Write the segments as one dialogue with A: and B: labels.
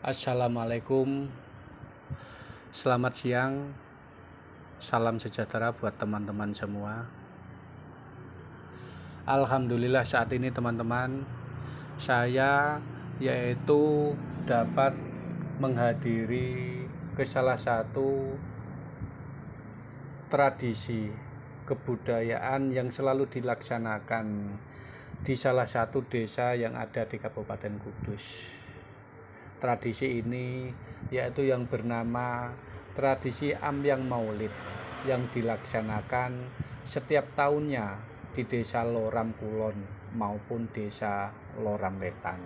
A: Assalamualaikum, selamat siang, salam sejahtera buat teman-teman semua. Alhamdulillah saat ini teman-teman, saya yaitu dapat menghadiri ke salah satu tradisi kebudayaan yang selalu dilaksanakan di salah satu desa yang ada di Kabupaten Kudus. Tradisi ini yaitu yang bernama tradisi Ambyang Maulid yang dilaksanakan setiap tahunnya di Desa Loram Kulon maupun Desa Loram Wetan.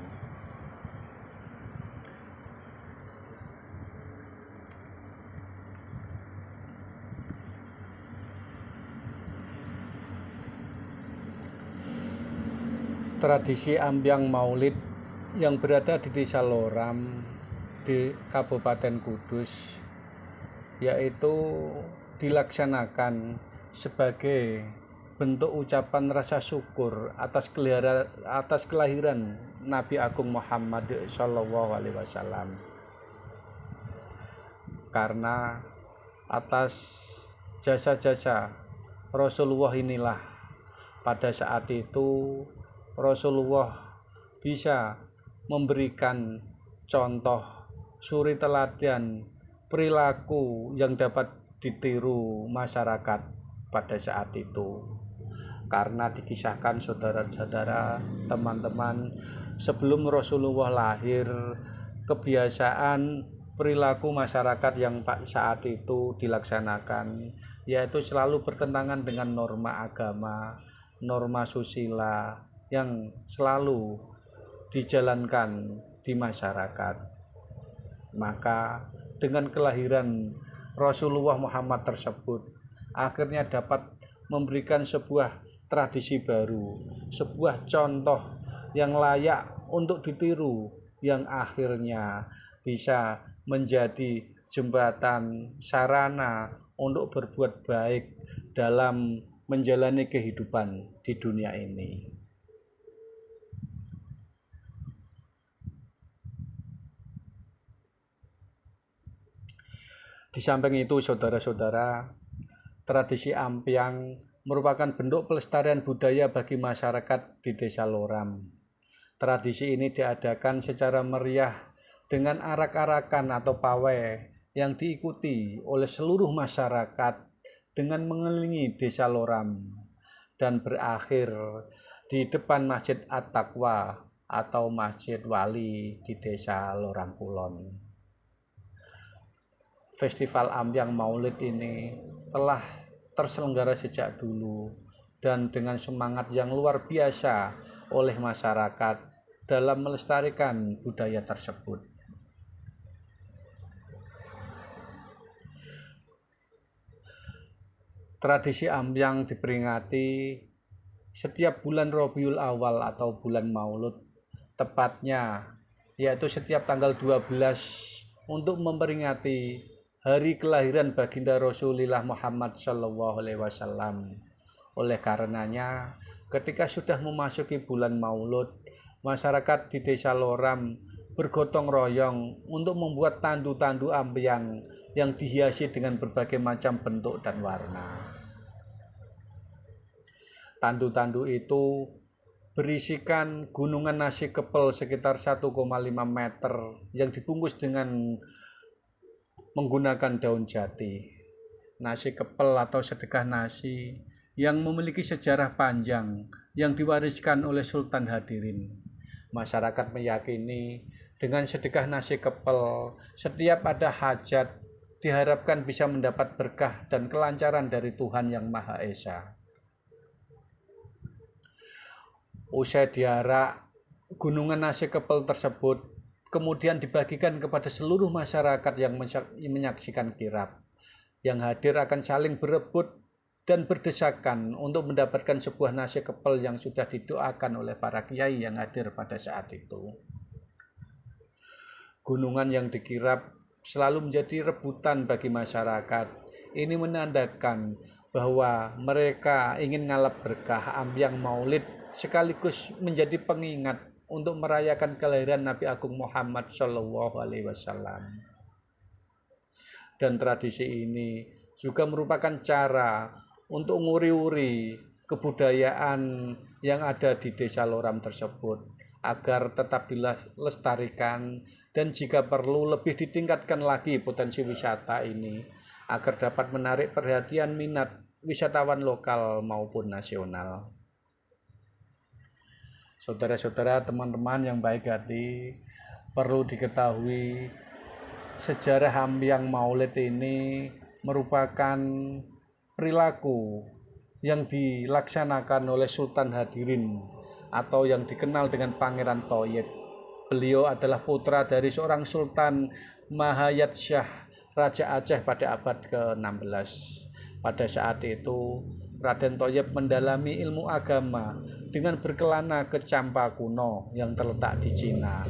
A: Tradisi Ambyang Maulid yang berada di Desa Loram di Kabupaten Kudus yaitu dilaksanakan sebagai bentuk ucapan rasa syukur atas kelahiran Nabi Agung Muhammad SAW, karena atas jasa-jasa Rasulullah inilah pada saat itu Rasulullah bisa memberikan contoh suri teladan perilaku yang dapat ditiru masyarakat pada saat itu. Karena dikisahkan saudara-saudara, teman-teman, sebelum Rasulullah lahir, kebiasaan perilaku masyarakat yang saat itu dilaksanakan yaitu selalu bertentangan dengan norma agama, norma susila yang selalu dijalankan di masyarakat. Maka dengan kelahiran Rasulullah Muhammad tersebut akhirnya dapat memberikan sebuah tradisi baru, sebuah contoh yang layak untuk ditiru, yang akhirnya bisa menjadi jembatan sarana untuk berbuat baik dalam menjalani kehidupan di dunia ini. Di samping itu, saudara-saudara, tradisi Ambyang merupakan bentuk pelestarian budaya bagi masyarakat di Desa Loram. Tradisi ini diadakan secara meriah dengan arak-arakan atau pawai yang diikuti oleh seluruh masyarakat dengan mengelilingi Desa Loram dan berakhir di depan Masjid At-Taqwa atau Masjid Wali di Desa Loram Kulon. Festival Ambyang Maulid ini telah terselenggara sejak dulu dan dengan semangat yang luar biasa oleh masyarakat dalam melestarikan budaya tersebut. Tradisi Ambyang diperingati setiap bulan Rabiul Awal atau bulan Maulud, tepatnya yaitu setiap tanggal 12 untuk memperingati hari kelahiran baginda Rasulullah Muhammad SAW. Oleh karenanya, ketika sudah memasuki bulan Maulud, masyarakat di Desa Loram bergotong royong untuk membuat tandu-tandu ambyang yang dihiasi dengan berbagai macam bentuk dan warna. Tandu-tandu itu berisikan gunungan nasi kepel sekitar 1,5 meter yang dibungkus dengan menggunakan daun jati. Nasi kepel atau sedekah nasi yang memiliki sejarah panjang yang diwariskan oleh Sultan Hadirin. Masyarakat meyakini dengan sedekah nasi kepel, setiap ada hajat diharapkan bisa mendapat berkah dan kelancaran dari Tuhan Yang Maha Esa. Usai diarak, gunungan nasi kepel tersebut kemudian dibagikan kepada seluruh masyarakat yang menyaksikan kirap. Yang hadir akan saling berebut dan berdesakan untuk mendapatkan sebuah nasi kepel yang sudah didoakan oleh para kiai yang hadir pada saat itu. Gunungan yang dikirap selalu menjadi rebutan bagi masyarakat. Ini menandakan bahwa mereka ingin ngalap berkah Ambyang Maulid sekaligus menjadi pengingat untuk merayakan kelahiran Nabi Agung Muhammad Shallallahu Alaihi Wasallam. Dan tradisi ini juga merupakan cara untuk nguri-uri kebudayaan yang ada di Desa Loram tersebut agar tetap dilestarikan dan jika perlu lebih ditingkatkan lagi potensi wisata ini agar dapat menarik perhatian minat wisatawan lokal maupun nasional. Saudara-saudara, teman-teman yang baik hati, perlu diketahui sejarah Hamyang Maulid ini merupakan perilaku yang dilaksanakan oleh Sultan Hadirin atau yang dikenal dengan Pangeran Thoyib. Beliau adalah putra dari seorang Sultan Mahayat Shah, Raja Aceh pada abad ke-16. Pada saat itu, Raden Thoyib mendalami ilmu agama dengan berkelana ke Champa kuno yang terletak di Cina.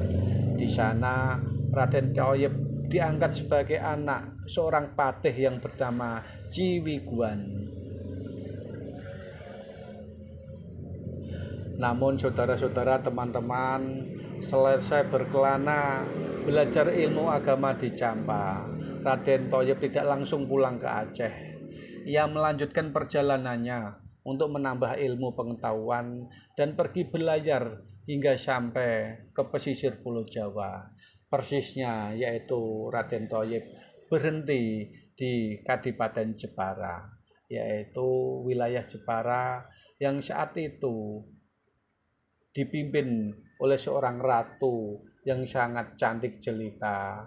A: Di sana, Raden Thoyib diangkat sebagai anak seorang patih yang bernama Ciwi Guan. Namun saudara-saudara, teman-teman, selesai berkelana belajar ilmu agama di Champa, Raden Thoyib tidak langsung pulang ke Aceh. Ia melanjutkan perjalanannya untuk menambah ilmu pengetahuan dan pergi berlayar hingga sampai ke pesisir Pulau Jawa. Persisnya yaitu Raden Thoyib berhenti di Kadipaten Jepara, yaitu wilayah Jepara yang saat itu dipimpin oleh seorang ratu yang sangat cantik jelita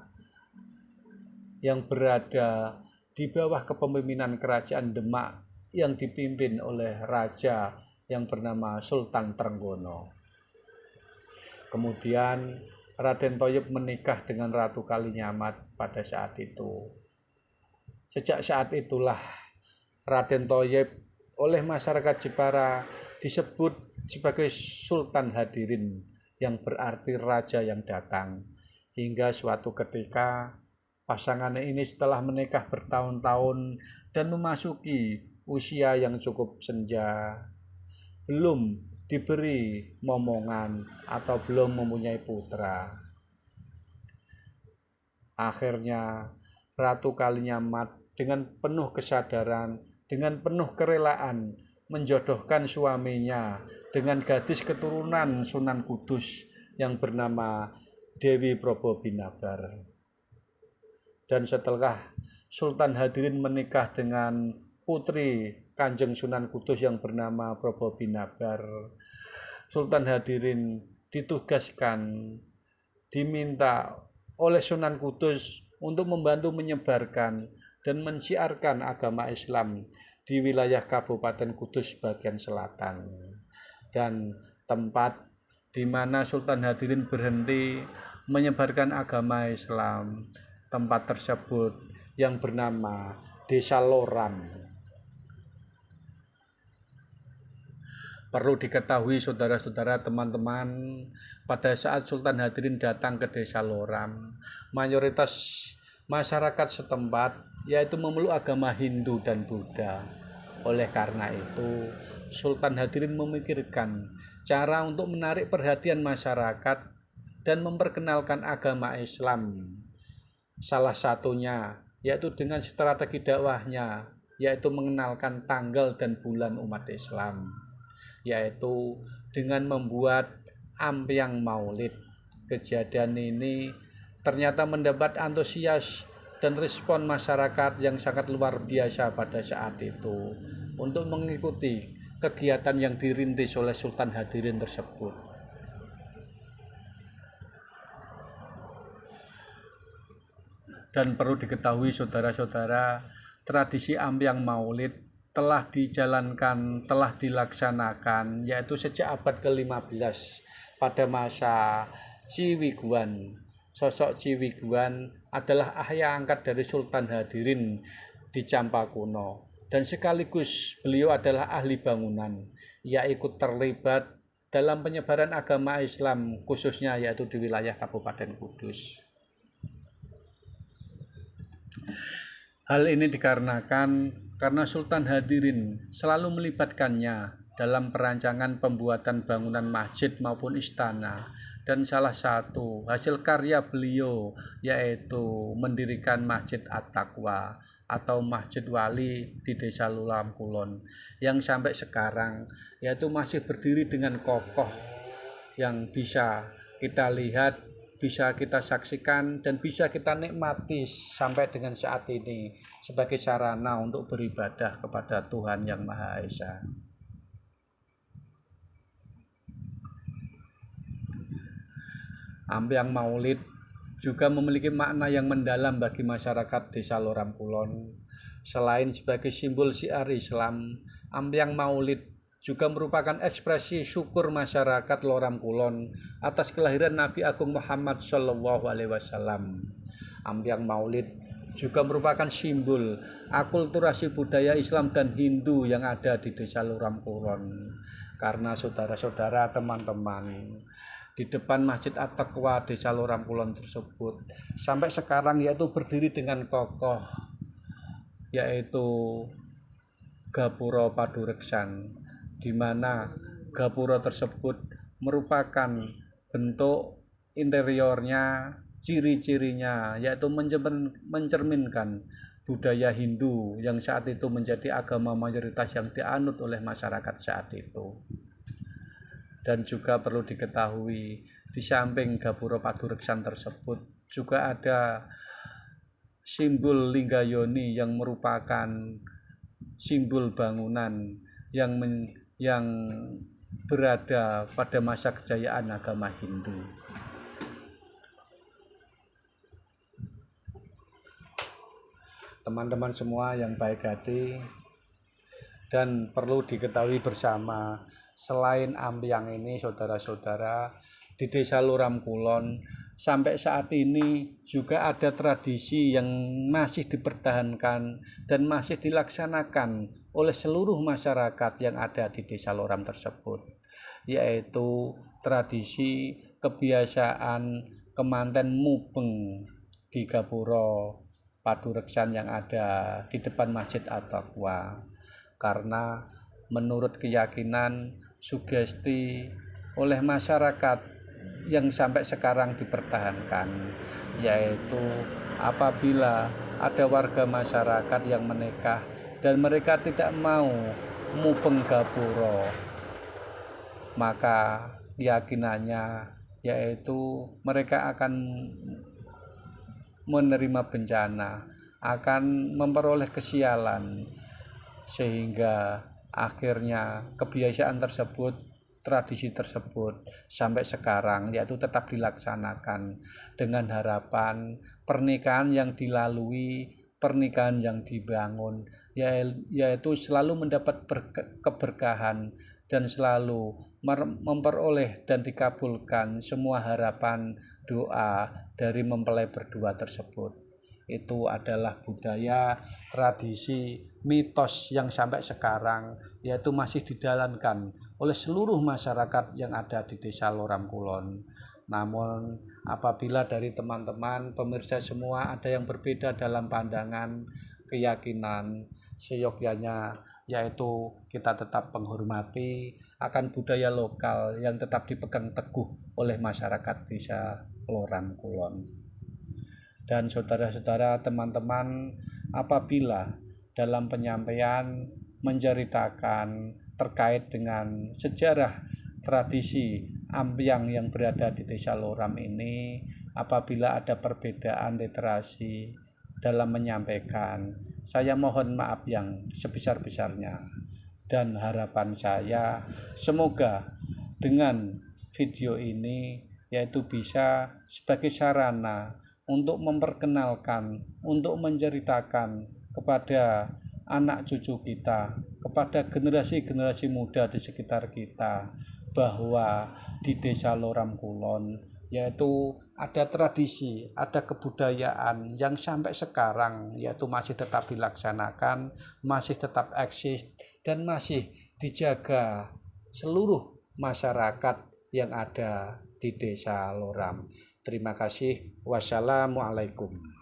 A: yang berada di bawah kepemimpinan kerajaan Demak yang dipimpin oleh raja yang bernama Sultan Trenggono. Kemudian Raden Thoyib menikah dengan Ratu Kalinyamat pada saat itu. Sejak saat itulah Raden Thoyib oleh masyarakat Jepara disebut sebagai Sultan Hadirin, yang berarti raja yang datang. Hingga suatu ketika pasangan ini setelah menikah bertahun-tahun dan memasuki usia yang cukup senja, belum diberi momongan atau belum mempunyai putra. Akhirnya Ratu Kalinyamat dengan penuh kesadaran, dengan penuh kerelaan menjodohkan suaminya dengan gadis keturunan Sunan Kudus yang bernama Dewi Probobinabar. Dan setelah Sultan Hadirin menikah dengan putri Kanjeng Sunan Kudus yang bernama Probobinabar, Sultan Hadirin ditugaskan, diminta oleh Sunan Kudus untuk membantu menyebarkan dan mensiarkan agama Islam di wilayah Kabupaten Kudus bagian selatan. Dan tempat di mana Sultan Hadirin berhenti menyebarkan agama Islam, tempat tersebut yang bernama Desa Loram. Perlu diketahui saudara-saudara, teman-teman, pada saat Sultan Hadirin datang ke Desa Loram, mayoritas masyarakat setempat yaitu memeluk agama Hindu dan Buddha. Oleh karena itu, Sultan Hadirin memikirkan cara untuk menarik perhatian masyarakat dan memperkenalkan agama Islam. Salah satunya yaitu dengan strategi dakwahnya, yaitu mengenalkan tanggal dan bulan umat Islam, yaitu dengan membuat Hamyang Maulid. Kejadian ini ternyata mendapat antusias dan respon masyarakat yang sangat luar biasa pada saat itu untuk mengikuti kegiatan yang dirintis oleh Sultan Hadirin tersebut. Dan perlu diketahui saudara-saudara, tradisi Hamyang Maulid telah dijalankan, telah dilaksanakan yaitu sejak abad ke-15 pada masa Ciwi Guan. Sosok Ciwi Guan adalah ayah angkat dari Sultan Hadirin di Champa kuno dan sekaligus beliau adalah ahli bangunan. Ia ikut terlibat dalam penyebaran agama Islam khususnya yaitu di wilayah Kabupaten Kudus. Hal ini dikarenakan karena Sultan Hadirin selalu melibatkannya dalam perancangan pembuatan bangunan masjid maupun istana, dan salah satu hasil karya beliau yaitu mendirikan Masjid At-Taqwa atau Masjid Wali di Desa Loram Kulon yang sampai sekarang yaitu masih berdiri dengan kokoh, yang bisa kita lihat, bisa kita saksikan, dan bisa kita nikmati sampai dengan saat ini sebagai sarana untuk beribadah kepada Tuhan Yang Maha Esa. Ambyang Maulid juga memiliki makna yang mendalam bagi masyarakat Desa Loram Kulon. Selain sebagai simbol syiar Islam, Ambyang Maulid juga merupakan ekspresi syukur masyarakat Loram Kulon atas kelahiran Nabi Agung Muhammad SAW. Ambyang Maulid juga merupakan simbol akulturasi budaya Islam dan Hindu yang ada di Desa Loram Kulon. Karena saudara-saudara, teman-teman, di depan Masjid At-Taqwa Desa Loram Kulon tersebut sampai sekarang yaitu berdiri dengan kokoh, yaitu Gapura Padureksan, di mana gapura tersebut merupakan bentuk interiornya, ciri-cirinya yaitu mencerminkan budaya Hindu yang saat itu menjadi agama mayoritas yang dianut oleh masyarakat saat itu. Dan juga perlu diketahui, di samping gapura Padureksan tersebut juga ada simbol Linggayoni yang merupakan simbol bangunan yang berada pada masa kejayaan agama Hindu. Teman-teman semua yang baik hati, dan perlu diketahui bersama, selain Ambyang ini, saudara-saudara, di Desa Loram Kulon sampai saat ini juga ada tradisi yang masih dipertahankan dan masih dilaksanakan oleh seluruh masyarakat yang ada di Desa Loram tersebut, yaitu tradisi kebiasaan kemanten mubeng di Gapura Padureksan yang ada di depan Masjid At-Taqwa. Karena menurut keyakinan sugesti oleh masyarakat yang sampai sekarang dipertahankan, yaitu apabila ada warga masyarakat yang menikah dan mereka tidak mau mubeng gapura, maka keyakinannya yaitu mereka akan menerima bencana, akan memperoleh kesialan, sehingga akhirnya kebiasaan tersebut, tradisi tersebut sampai sekarang yaitu tetap dilaksanakan dengan harapan pernikahan yang dilalui, pernikahan yang dibangun yaitu selalu mendapat keberkahan dan selalu memperoleh dan dikabulkan semua harapan doa dari mempelai berdua tersebut. Itu adalah budaya, tradisi, mitos yang sampai sekarang yaitu masih dijalankan oleh seluruh masyarakat yang ada di Desa Loram Kulon. Namun apabila dari teman-teman pemirsa semua ada yang berbeda dalam pandangan, keyakinan, seyogyanya yaitu kita tetap menghormati akan budaya lokal yang tetap dipegang teguh oleh masyarakat Desa Loram Kulon. Dan saudara-saudara, teman-teman, apabila dalam penyampaian menceritakan terkait dengan sejarah tradisi Ambyang yang berada di Desa Loram ini, apabila ada perbedaan literasi dalam menyampaikan, saya mohon maaf yang sebesar-besarnya. Dan harapan saya semoga dengan video ini yaitu bisa sebagai sarana untuk memperkenalkan, untuk menceritakan kepada anak cucu kita, kepada generasi-generasi muda di sekitar kita, bahwa di Desa Loram Kulon yaitu ada tradisi, ada kebudayaan yang sampai sekarang yaitu masih tetap dilaksanakan, masih tetap eksis, dan masih dijaga seluruh masyarakat yang ada di Desa Loram. Terima kasih. Wassalamualaikum.